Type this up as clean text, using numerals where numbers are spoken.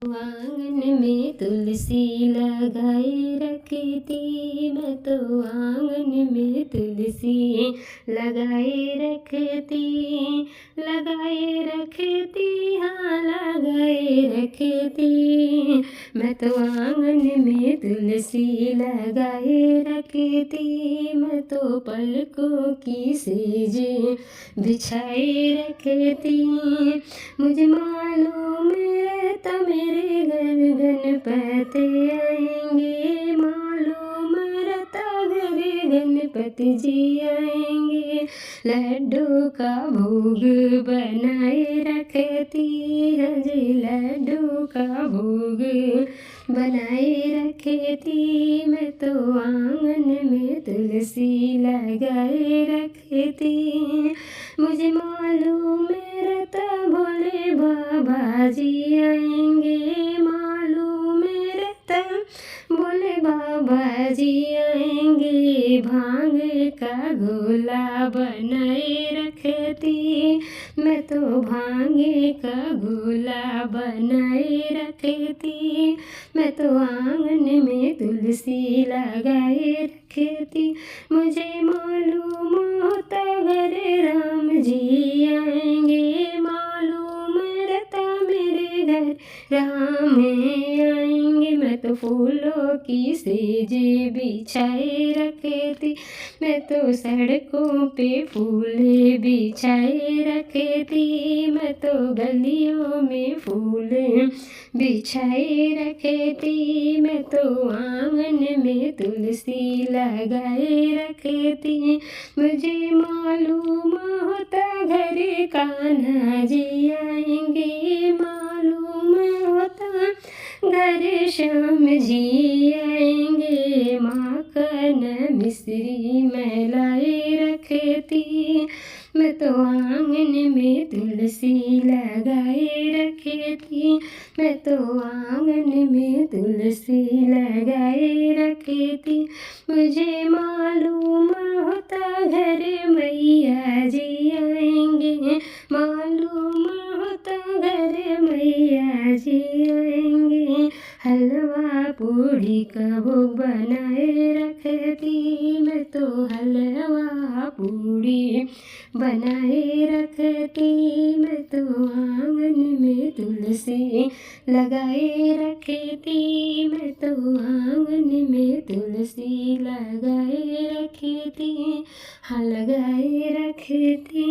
आंगन में तुलसी लगाए रखती, मैं तो आंगन में तुलसी लगाए रखती, हाँ लगाए रखती। मैं तो आंगन में तुलसी लगाए रखती, मैं तो पलकों की सेज बिछाए रखती। मुझे मालूम रहता मेरे घर गणपति आएंगे, मालूम रहता घर गणपति जी आएंगे। लड्डू का भोग बनाए रखती, हजी लड्डू का भोग बनाए रखती। मैं तो आंगन में तुलसी लगाए रखती। मुझे मालूम रहता भोले बाबा जी आएंगे, मालूम रहता भोले बाबा जी आएंगे। भांग का गोला बनाए रखती, मैं तो भांग का गोला बनाए रखती। मैं तो आंगन में तुलसी लगाए रखती। मुझे मालूम होता घर राम जी आएंगे, मालूम रहता मेरे घर राम आएंगे। मैं तो फूलों की सेज बिछाए रखती, मैं तो सड़कों पे फूल बिछाए रखती। मैं तो गलियों में फूल बिछाए रखती। मैं तो आंगन में तुलसी लगाए रखती। मुझे मालूम होता घर कान्हा जी आएंगे, मालूम होता घर श्याम जी आएंगे। माखन मिश्री मैं लाए रखती, मैं तो आंगन में तुलसी लगाए रखती। मैं तो आंगन में तुलसी लगाए रखती। मुझे मालूम होता घर मैया जी आएंगे, मालूम होता घर मैया जी आएंगे। हलवा पूड़ी का भोग बनाए रखती, मैं तो हलवा पूड़ी बनाए रखती। मैं तो आंगन में तुलसी लगाए रखती, मैं तो आंगन में तुलसी लगाए रखती, हाँ लगाए रखती।